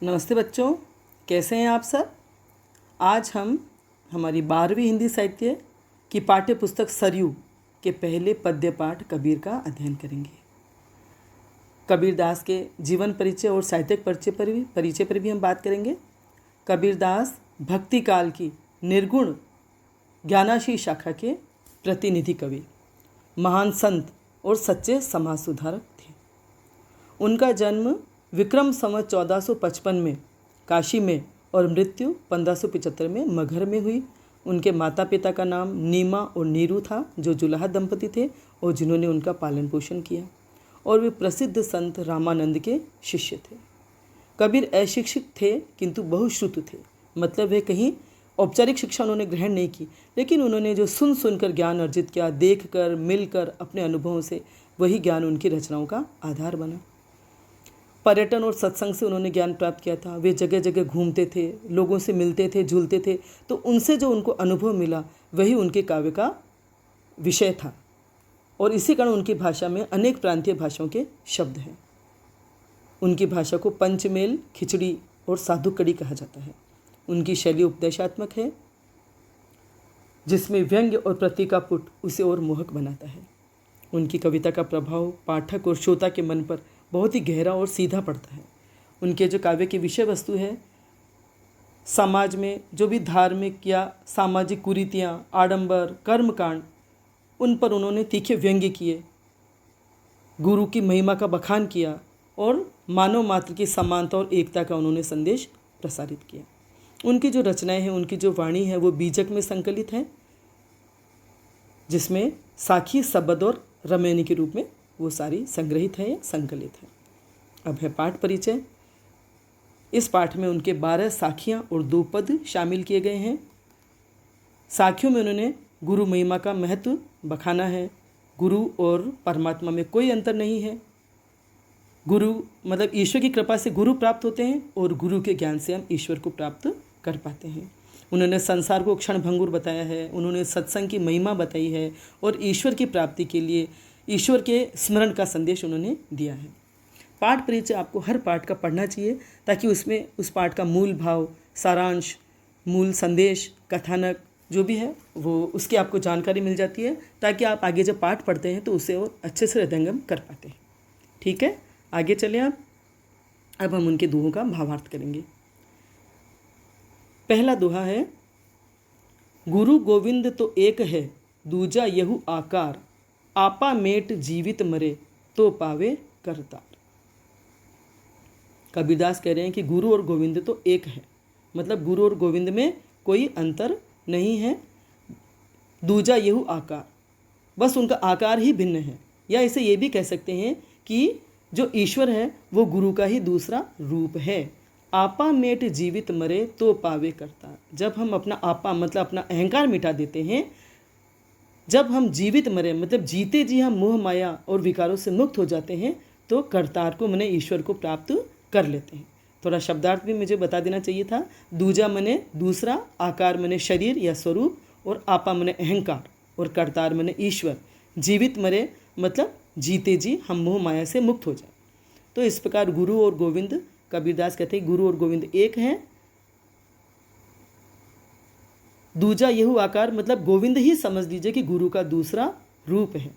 नमस्ते बच्चों, कैसे हैं आप सब। आज हम हमारी 12वीं हिंदी साहित्य की पाठ्य पुस्तक सरयू के पहले पद्य पाठ कबीर का अध्ययन करेंगे। कबीरदास के जीवन परिचय और साहित्यिक परिचय पर भी हम बात करेंगे। कबीरदास भक्ति काल की निर्गुण ज्ञानाशी शाखा के प्रतिनिधि कवि, महान संत और सच्चे समाज सुधारक थे। उनका जन्म विक्रम संवत 1455 में काशी में और मृत्यु 1575 में मगहर में हुई। उनके माता पिता का नाम नीमा और नीरू था, जो जुलाहा दंपति थे और जिन्होंने उनका पालन पोषण किया, और वे प्रसिद्ध संत रामानंद के शिष्य थे। कबीर अशिक्षित थे किंतु बहुश्रुत थे, मतलब वे कहीं औपचारिक शिक्षा उन्होंने ग्रहण नहीं की, लेकिन उन्होंने जो सुनकर ज्ञान अर्जित किया, देखकर मिलकर अपने अनुभवों से, वही ज्ञान उनकी रचनाओं का आधार बना। पर्यटन और सत्संग से उन्होंने ज्ञान प्राप्त किया था। वे जगह जगह घूमते थे, लोगों से मिलते थे, झूलते थे, तो उनसे जो उनको अनुभव मिला वही उनके काव्य का विषय था। और इसी कारण उनकी भाषा में अनेक प्रांतीय भाषाओं के शब्द हैं। उनकी भाषा को पंचमेल, खिचड़ी और साधु कड़ी कहा जाता है। उनकी शैली उपदेशात्मक है, जिसमें व्यंग्य और प्रतीकापुट उसे और मोहक बनाता है। उनकी कविता का प्रभाव पाठक और श्रोता के मन पर बहुत ही गहरा और सीधा पड़ता है। उनके जो काव्य की विषय वस्तु है, समाज में जो भी धार्मिक या सामाजिक कुरीतियाँ, आडंबर, कर्मकांड, उन पर उन्होंने तीखे व्यंग्य किए, गुरु की महिमा का बखान किया और मानव मात्र की समानता और एकता का उन्होंने संदेश प्रसारित किया। उनकी जो रचनाएं हैं, उनकी जो वाणी है, वो बीजक में संकलित है, जिसमें साखी, सबद और रमैनी के रूप में वो सारी संग्रहित है या संकलित है। अब है पाठ परिचय। इस पाठ में उनके 12 साखियाँ और 2 पद शामिल किए गए हैं। साखियों में उन्होंने गुरु महिमा का महत्व बखाना है। गुरु और परमात्मा में कोई अंतर नहीं है। गुरु मतलब ईश्वर की कृपा से गुरु प्राप्त होते हैं और गुरु के ज्ञान से हम ईश्वर को प्राप्त कर पाते हैं। उन्होंने संसार को क्षणभंगुर बताया है। उन्होंने सत्संग की महिमा बताई है और ईश्वर की प्राप्ति के लिए ईश्वर के स्मरण का संदेश उन्होंने दिया है। पाठ परिचय आपको हर पाठ का पढ़ना चाहिए, ताकि उसमें उस पाठ का मूल भाव, सारांश, मूल संदेश, कथानक जो भी है वो उसकी आपको जानकारी मिल जाती है, ताकि आप आगे जब पाठ पढ़ते हैं तो उसे और अच्छे से हृदयंगम कर पाते हैं। ठीक है, आगे चलें आप। अब हम उनके दोहों का भावार्थ करेंगे। पहला दोहा है, गुरु गोविंद तो एक है, दूजा यहु आकार, आपा मेट जीवित मरे तो पावे करतार। कबीरदास कह रहे हैं कि गुरु और गोविंद तो एक है, मतलब गुरु और गोविंद में कोई अंतर नहीं है। दूजा यहु आकार, बस उनका आकार ही भिन्न है। या इसे ये भी कह सकते हैं कि जो ईश्वर है वो गुरु का ही दूसरा रूप है। आपा मेट जीवित मरे तो पावे करतार। जब हम अपना आपा मतलब अपना अहंकार मिटा देते हैं, जब हम जीवित मरे मतलब जीते जी हम मोह माया और विकारों से मुक्त हो जाते हैं, तो करतार को मने ईश्वर को प्राप्त कर लेते हैं। थोड़ा शब्दार्थ भी मुझे बता देना चाहिए था। दूजा मने दूसरा, आकार मने शरीर या स्वरूप, और आपा मने अहंकार, और करतार मने ईश्वर। जीवित मरे मतलब जीते जी हम मोह माया से मुक्त हो जाए। तो इस प्रकार गुरु और गोविंद, कबीरदास कहते हैं गुरु और गोविंद एक हैं। दूजा यहु आकार मतलब गोविंद ही समझ लीजिए कि गुरु का दूसरा रूप है।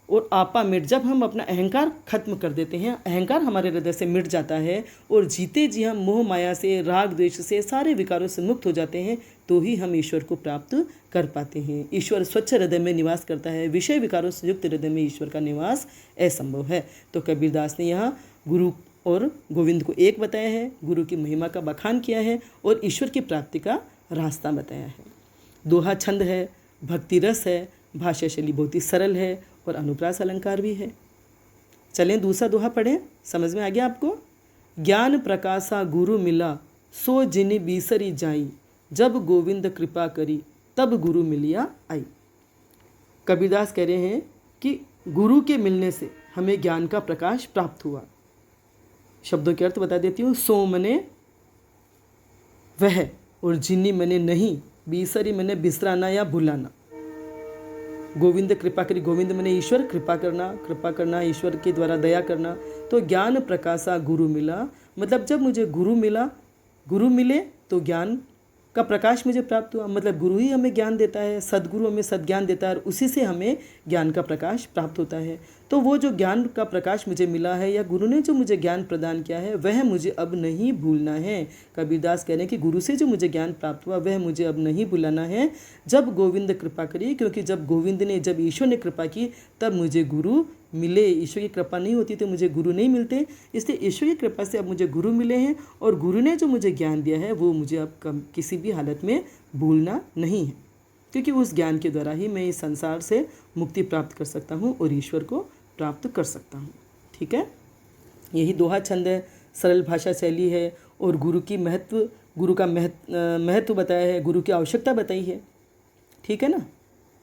और आपा मिट, जब हम अपना अहंकार खत्म कर देते हैं, अहंकार हमारे हृदय से मिट जाता है और जीते जी हम मोह माया से, राग द्वेष से, सारे विकारों से मुक्त हो जाते हैं, तो ही हम ईश्वर को प्राप्त कर पाते हैं। ईश्वर स्वच्छ हृदय में निवास करता है। विषय विकारों से युक्त हृदय में ईश्वर का निवास असंभव है। तो कबीरदास ने यहाँ गुरु और गोविंद को एक बताया है, गुरु की महिमा का बखान किया है और ईश्वर की प्राप्ति का रास्ता बताया है। दोहा छंद है, भक्ति रस है, भाषा शैली बहुत ही सरल है और अनुप्रास अलंकार भी है। चलें दूसरा दोहा पढ़ें, समझ में आ गया आपको। ज्ञान प्रकाशा गुरु मिला, सो जिनि बीसरी जाई, जब गोविंद कृपा करी, तब गुरु मिलिया आई। कबीरदास कह रहे हैं कि गुरु के मिलने से हमें ज्ञान का प्रकाश प्राप्त हुआ। शब्दों के अर्थ बता देती हूँ। सो मने वह, और जिन्नी मने नहीं, बीसरी मने बिसराना या भुलाना। गोविंद कृपा करी, गोविंद मने ईश्वर, कृपा करना ईश्वर के द्वारा दया करना। तो ज्ञान प्रकाशा गुरु मिला, मतलब जब मुझे गुरु मिले तो ज्ञान का प्रकाश मुझे प्राप्त हुआ। मतलब गुरु ही हमें ज्ञान देता है, सद्गुरु हमें सद्ज्ञान देता है और उसी से हमें ज्ञान का प्रकाश प्राप्त होता है। तो वो जो ज्ञान का प्रकाश मुझे मिला है या गुरु ने जो मुझे ज्ञान प्रदान किया है वह मुझे अब नहीं भूलना है। कबीरदास कह रहे हैं कि गुरु से जो मुझे ज्ञान प्राप्त हुआ वह मुझे अब नहीं भूलाना है, जब गोविंद कृपा करी। क्योंकि जब ईश्वर ने कृपा की तब मुझे गुरु मिले। ईश्वर की कृपा नहीं होती तो मुझे गुरु नहीं मिलते, इसलिए ईश्वर की कृपा से अब मुझे गुरु मिले हैं और गुरु ने जो मुझे ज्ञान दिया है वो मुझे अब किसी भी हालत में भूलना नहीं है, क्योंकि उस ज्ञान के द्वारा ही मैं इस संसार से मुक्ति प्राप्त कर सकता हूँ और ईश्वर को प्राप्त कर सकता हूँ। ठीक है, यही दोहा छंद है, सरल भाषा शैली है और गुरु का महत्व बताया है, गुरु की आवश्यकता बताई है। ठीक है ना,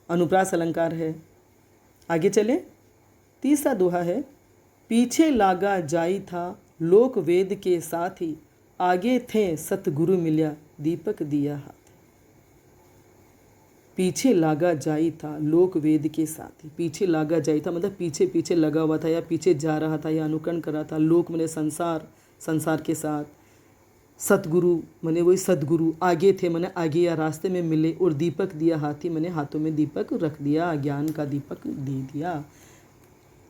अनुप्रास अलंकार है। आगे चले, तीसरा दोहा है, पीछे लागा जाई था लोक वेद के साथ ही, आगे थे सतगुरु मिल्या दीपक दिया हाथ। पीछे लागा जाई था लोक वेद के साथ ही, पीछे लागा जाई था मतलब पीछे पीछे लगा हुआ था या पीछे जा रहा था या अनुकरण कर रहा था। लोक मैंने संसार के साथ, सतगुरु मैंने वही सदगुरु, आगे थे मैंने आगे या रास्ते में मिले और दीपक दिया हाथी मैंने हाथों में दीपक रख दिया, ज्ञान का दीपक दे दिया।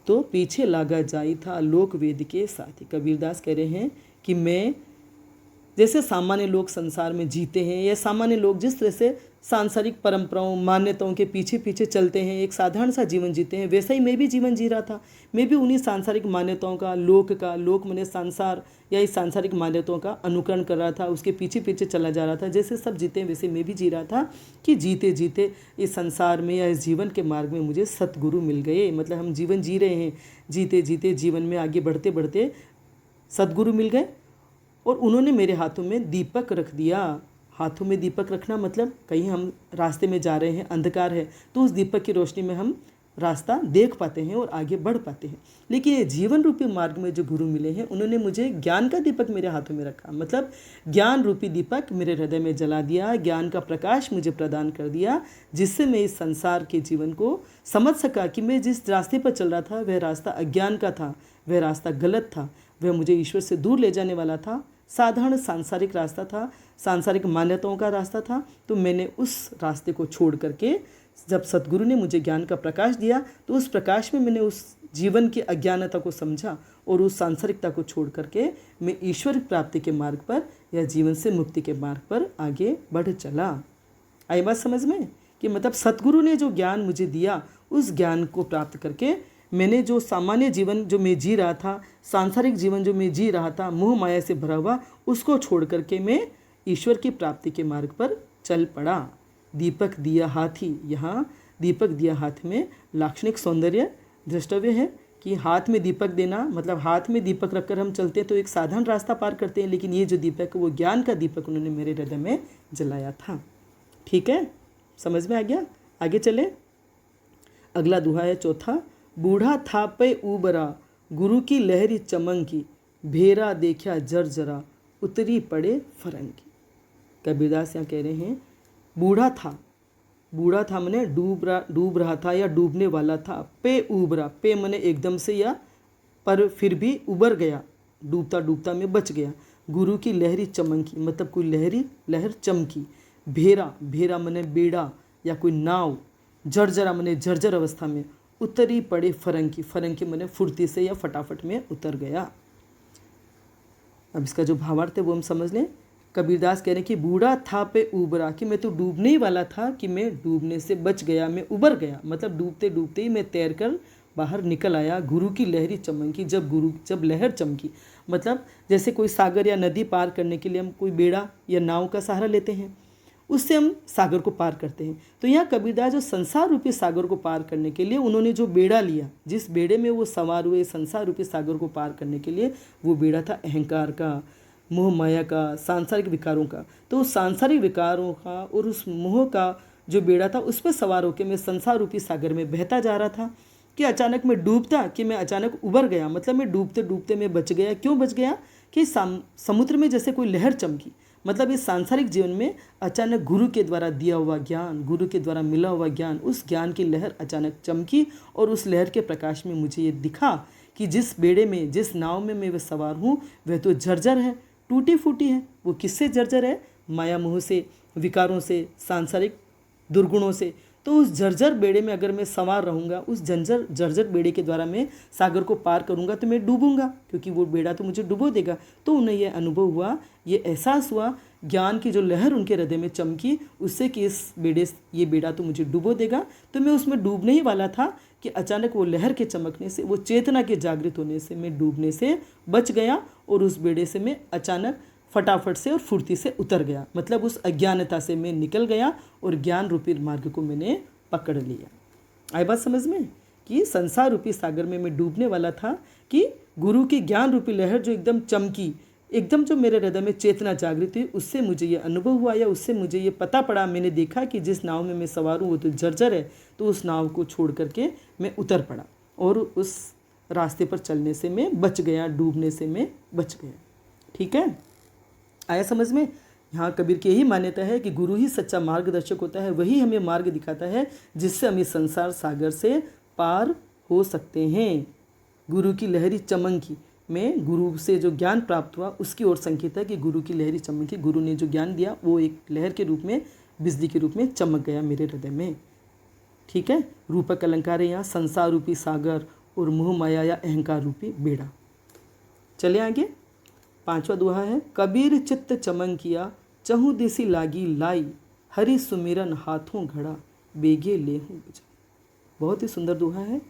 तो पीछे लागा जाई था लोक वेद के साथ ही। कबीरदास कह रहे हैं कि मैं जैसे सामान्य लोग संसार में जीते हैं या सामान्य लोग जिस तरह से सांसारिक परंपराओं मान्यताओं के पीछे पीछे चलते हैं, एक साधारण सा जीवन जीते हैं, वैसा ही मैं भी जीवन जी रहा था। मैं भी उन्हीं सांसारिक मान्यताओं का लोक मैंने संसार या इस सांसारिक मान्यताओं का अनुकरण कर रहा था, उसके पीछे पीछे चला जा रहा था। जैसे सब जीते हैं वैसे मैं भी जी रहा था कि जीते जीते इस संसार में या इस जीवन के मार्ग में मुझे सतगुरु मिल गए। मतलब हम जीवन जी रहे हैं, जीते जीते जीवन में आगे बढ़ते बढ़ते सतगुरु मिल गए और उन्होंने मेरे हाथों में दीपक रख दिया। हाथों में दीपक रखना मतलब कहीं हम रास्ते में जा रहे हैं, अंधकार है, तो उस दीपक की रोशनी में हम रास्ता देख पाते हैं और आगे बढ़ पाते हैं। लेकिन ये जीवन रूपी मार्ग में जो गुरु मिले हैं उन्होंने मुझे ज्ञान का दीपक मेरे हाथों में रखा। मतलब ज्ञान रूपी दीपक मेरे हृदय में जला दिया, ज्ञान का प्रकाश मुझे प्रदान कर दिया, जिससे मैं इस संसार के जीवन को समझ सका कि मैं जिस रास्ते पर चल रहा था वह रास्ता अज्ञान का था, वह रास्ता गलत था, वह मुझे ईश्वर से दूर ले जाने वाला था, साधारण सांसारिक रास्ता था, सांसारिक मान्यताओं का रास्ता था। तो मैंने उस रास्ते को छोड़ करके जब सतगुरु ने मुझे ज्ञान का प्रकाश दिया तो उस प्रकाश में मैंने उस जीवन की अज्ञानता को समझा और उस सांसारिकता को छोड़ करके मैं ईश्वर प्राप्ति के मार्ग पर या जीवन से मुक्ति के मार्ग पर आगे बढ़ चला। आई बात समझ में कि मतलब सतगुरु ने जो ज्ञान मुझे दिया उस ज्ञान को प्राप्त करके मैंने जो सामान्य जीवन जो मैं जी रहा था, सांसारिक जीवन जो मैं जी रहा था मोह माया से भरा हुआ, उसको छोड़ करके मैं ईश्वर की प्राप्ति के मार्ग पर चल पड़ा। दीपक दिया हाथी, यहाँ दीपक दिया हाथ में लाक्षणिक सौंदर्य द्रष्टव्य है कि हाथ में दीपक देना मतलब हाथ में दीपक रखकर हम चलते हैं तो एक साधारण रास्ता पार करते हैं, लेकिन ये जो दीपक वो ज्ञान का दीपक उन्होंने मेरे हृदय में जलाया था। ठीक है, समझ में आ गया? आगे चले, अगला दोहा है चौथा, बूढ़ा था पे ऊबरा गुरु की लहरी चमंकी, भेरा देखा जर्जरा उतरी पड़े फरंगी। कबीरदास यहाँ कह रहे हैं बूढ़ा था मने डूब रहा था या डूबने वाला था, पे ऊबरा, पे मने एकदम से या पर फिर भी उबर गया, डूबता डूबता में बच गया। गुरु की लहरी चमंकी मतलब कोई लहर चमकी, भेरा मने बेड़ा या कोई नाव, जर्जरा मने जर्जर अवस्था में, उतरी पड़े फरंकी मने फुर्ती से या फटाफट में उतर गया। अब इसका जो भावार्थ है वो हम समझ लें। कबीरदास कह रहे हैं कि बूढ़ा था पे उबरा, कि मैं तो डूबने ही वाला था कि मैं डूबने से बच गया, मैं उबर गया, मतलब डूबते डूबते ही मैं तैर कर बाहर निकल आया। गुरु की लहरी चमकी, जब लहर चमकी मतलब जैसे कोई सागर या नदी पार करने के लिए हम कोई बेड़ा या नाव का सहारा लेते हैं, उससे हम सागर को पार करते हैं। तो यहाँ कबीरदास जो संसार रूपी सागर को पार करने के लिए उन्होंने जो बेड़ा लिया, जिस बेड़े में वो सवार हुए संसार रूपी सागर को पार करने के लिए, वो बेड़ा था अहंकार का, मोह माया का, सांसारिक विकारों का। तो उस सांसारिक विकारों का और उस मोह का जो बेड़ा था उस पर सवार होकर मैं संसार रूपी सागर में बहता जा रहा था कि अचानक मैं डूबता कि मैं अचानक उबर गया, मतलब मैं डूबते डूबते मैं बच गया। क्यों बच गया? कि समुद्र में जैसे कोई लहर चमकी, मतलब इस सांसारिक जीवन में अचानक गुरु के द्वारा दिया हुआ ज्ञान, गुरु के द्वारा मिला हुआ ज्ञान, उस ज्ञान की लहर अचानक चमकी और उस लहर के प्रकाश में मुझे ये दिखा कि जिस बेड़े में, जिस नाव में मैं सवार हूँ वह तो जर्जर है, टूटी फूटी है। वो किससे जर्जर है? माया मोह से, विकारों से, सांसारिक दुर्गुणों से। तो उस जर्जर बेड़े में अगर मैं सवार रहूँगा, उस जर्जर बेड़े के द्वारा मैं सागर को पार करूँगा तो मैं डूबूंगा, क्योंकि वो बेड़ा तो मुझे डुबो देगा। तो उन्हें यह अनुभव हुआ, ये एहसास हुआ, ज्ञान की जो लहर उनके हृदय में चमकी उससे कि ये बेड़ा तो मुझे डुबो देगा। तो मैं उसमें डूबने ही वाला था कि अचानक वो लहर के चमकने से, वो चेतना के जागृत होने से मैं डूबने से बच गया और उस बेड़े से मैं अचानक फटाफट से और फुर्ती से उतर गया। मतलब उस अज्ञानता से मैं निकल गया और ज्ञान रूपी मार्ग को मैंने पकड़ लिया। आई बात समझ में कि संसार रूपी सागर में मैं डूबने वाला था कि गुरु की ज्ञान रूपी लहर जो एकदम चमकी, एकदम जो मेरे हृदय में चेतना जागृत हुई, उससे मुझे ये अनुभव हुआ या उससे मुझे ये पता पड़ा, मैंने देखा कि जिस नाव में मैं सवार हूँ वो तो जर्जर है। तो उस नाव को छोड़ करके मैं उतर पड़ा और उस रास्ते पर चलने से मैं बच गया, डूबने से मैं बच गया। ठीक है, आया समझ में। यहाँ कबीर की यही मान्यता है कि गुरु ही सच्चा मार्गदर्शक होता है, वही हमें मार्ग दिखाता है जिससे हम इस संसार सागर से पार हो सकते हैं। गुरु की लहरी चमकी में गुरु से जो ज्ञान प्राप्त हुआ उसकी ओर संकेत है कि गुरु की लहरी चमकी, गुरु ने जो ज्ञान दिया वो एक लहर के रूप में, बिजली के रूप में चमक गया मेरे हृदय में। ठीक है, रूपक अलंकार है यहाँ संसार रूपी सागर और मोह माया या अहंकार रूपी बेड़ा। चले आगे, पांचवा दोहा है, कबीर चित्त चमंकिया चहु दिसी लागी लाई, हरि सुमिरन हाथों घड़ा बेगे लेहूं बुझा। बहुत ही सुंदर दोहा है।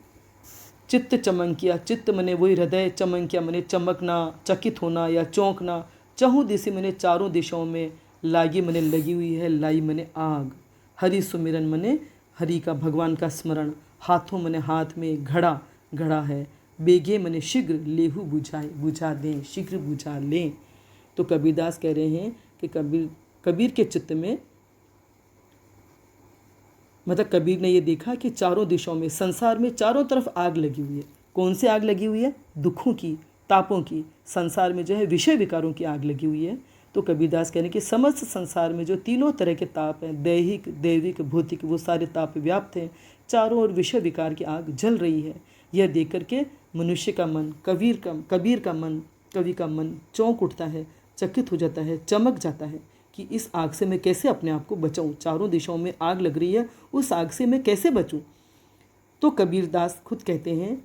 चित्त चमंकिया, चित्त मने वही हृदय, चमंकिया मने चमकना, चकित होना या चौंकना, चहु दिसी मने चारों दिशाओं में, लागी मने लगी हुई है, लाई मने आग, हरि सुमिरन मने हरि का, भगवान का स्मरण, हाथों मने हाथ में, घड़ा घड़ा है, बेगे मने शीघ्र, लेहू बुझाए, बुझा दें, शीघ्र बुझा लें। तो कबीरदास कह रहे हैं कि कबीर के चित्त में, मतलब कबीर ने ये देखा कि चारों दिशाओं में, संसार में चारों तरफ आग लगी हुई है। कौन सी आग लगी हुई है? दुखों की, तापों की। संसार में जो है विषय विकारों की आग लगी हुई है। तो कबीरदास कह रहे हैं कि समस्त संसार में जो तीनों तरह के ताप हैं, दैहिक, दैविक, भौतिक, वो सारे ताप व्याप्त हैं। चारों ओर विषय विकार की आग जल रही है। यह देख करके मनुष्य का मन, कवि का मन चौंक उठता है, चकित हो जाता है, चमक जाता है कि इस आग से मैं कैसे अपने आप को बचाऊं। चारों दिशाओं में आग लग रही है, उस आग से मैं कैसे बचूं। तो कबीरदास खुद कहते हैं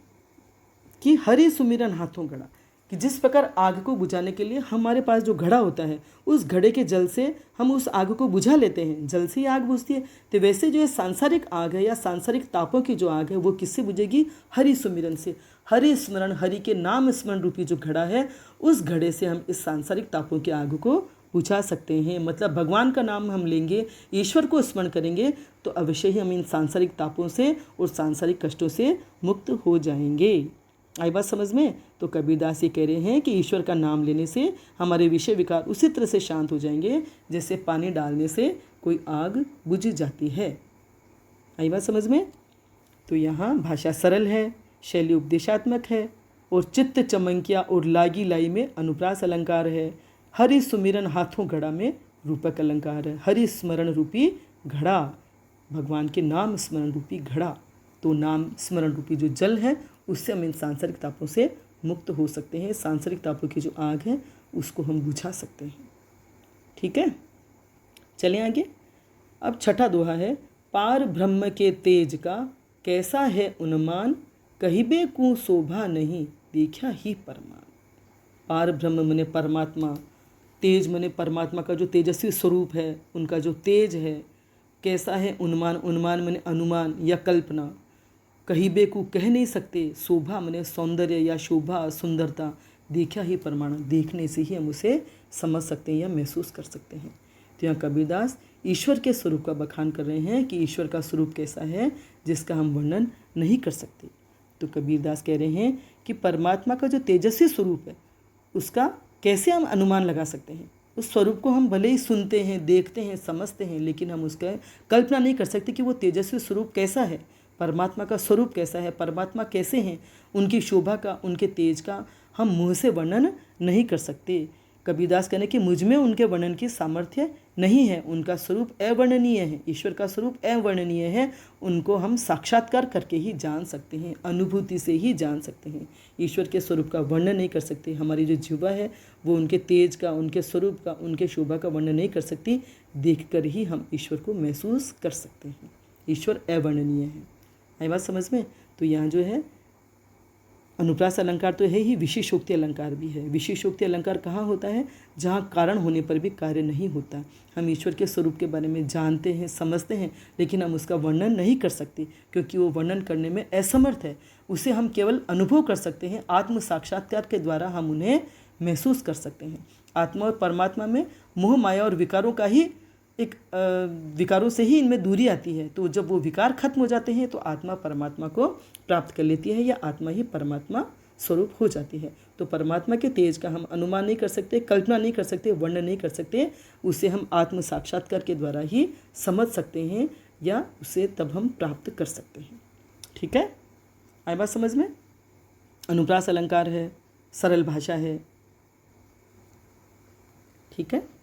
कि हरि सुमिरन हाथों घड़ा, कि जिस प्रकार आग को बुझाने के लिए हमारे पास जो घड़ा होता है, उस घड़े के जल से हम उस आग को बुझा लेते हैं, जल से ही आग बुझती है। तो वैसे जो है सांसारिक आग है या सांसारिक तापों की जो आग है वो किससे बुझेगी? हरि सुमिरन से। हरि स्मरण, हरि के नाम स्मरण रूपी जो घड़ा है, उस घड़े से हम इस सांसारिक तापों की आग को बुझा सकते हैं। मतलब भगवान का नाम हम लेंगे, ईश्वर को स्मरण करेंगे तो अवश्य ही हम इन सांसारिक तापों से और सांसारिक कष्टों से मुक्त हो जाएंगे। आई बात समझ में। तो कबीरदास ये कह रहे हैं कि ईश्वर का नाम लेने से हमारे विषय विकार उसी तरह से शांत हो जाएंगे जैसे पानी डालने से कोई आग बुझ जाती है। आई बात समझ में। तो यहाँ भाषा सरल है, शैली उपदेशात्मक है और चित्त चमंकिया और लागी लाई में अनुप्रास अलंकार है। हरि सुमिरन हाथों घड़ा में रूपक अलंकार है। हरि स्मरण रूपी घड़ा, भगवान के नाम स्मरण रूपी घड़ा। तो नाम स्मरण रूपी जो जल है उससे हम इन सांसारिक तापों से मुक्त हो सकते हैं। सांसारिक तापों की जो आग है उसको हम बुझा सकते हैं। ठीक है, चलें आगे। अब छठा दोहा है, पार ब्रह्म के तेज का कैसा है उन्मान, कहिबे को शोभा नहीं देखा ही परमान। पार ब्रह्म मने परमात्मा, तेज मने परमात्मा का जो तेजस्वी स्वरूप है, उनका जो तेज है। कैसा है उन्मान, उन्मान मने अनुमान या कल्पना। कहिबे को कह नहीं सकते, शोभा मने सौंदर्य या शोभा, सुंदरता। देखा ही प्रमाण, देखने से ही हम उसे समझ सकते हैं या महसूस कर सकते हैं। तो यहाँ कबीरदास ईश्वर के स्वरूप का बखान कर रहे हैं कि ईश्वर का स्वरूप कैसा है जिसका हम वर्णन नहीं कर सकते। तो कबीरदास कह रहे हैं कि परमात्मा का जो तेजस्वी स्वरूप है उसका कैसे हम अनुमान लगा सकते हैं। उस स्वरूप को हम भले ही सुनते हैं, देखते हैं, समझते हैं, लेकिन हम उसका कल्पना नहीं कर सकते कि वो तेजस्वी स्वरूप कैसा है, परमात्मा का स्वरूप कैसा है, परमात्मा कैसे हैं, उनकी शोभा का, उनके तेज का हम मुँह से वर्णन नहीं कर सकते। कबीरदास कहने कि मुझ में उनके वर्णन की सामर्थ्य नहीं है, उनका स्वरूप अवर्णनीय है, ईश्वर का स्वरूप अवर्णनीय है, उनको हम साक्षात्कार करके ही जान सकते हैं, अनुभूति से ही जान सकते हैं। ईश्वर के स्वरूप का वर्णन नहीं कर सकते। हमारी जो जिह्वा है वो उनके तेज का, उनके स्वरूप का, उनके शोभा का वर्णन नहीं कर सकती, देखकर ही हम ईश्वर को महसूस कर सकते हैं। ईश्वर अवर्णनीय है। आई बात समझ में? तो यहाँ जो है अनुप्रास अलंकार तो है ही, विशेषोक्ति अलंकार भी है। विशेषोक्ति अलंकार कहाँ होता है? जहाँ कारण होने पर भी कार्य नहीं होता। हम ईश्वर के स्वरूप के बारे में जानते हैं, समझते हैं, लेकिन हम उसका वर्णन नहीं कर सकते क्योंकि वो वर्णन करने में असमर्थ है। उसे हम केवल अनुभव कर सकते हैं, आत्म साक्षात्कार के द्वारा हम उन्हें महसूस कर सकते हैं। आत्मा और परमात्मा में मोह माया और विकारों का ही एक विकारों से ही इनमें दूरी आती है। तो जब वो विकार खत्म हो जाते हैं तो आत्मा परमात्मा को प्राप्त कर लेती है या आत्मा ही परमात्मा स्वरूप हो जाती है। तो परमात्मा के तेज का हम अनुमान नहीं कर सकते, कल्पना नहीं कर सकते, वर्णन नहीं कर सकते। उसे हम आत्म साक्षात्कार के द्वारा ही समझ सकते हैं या उसे तब हम प्राप्त कर सकते हैं। ठीक है, आई बात समझ में? अनुप्रास अलंकार है, सरल भाषा है। ठीक है।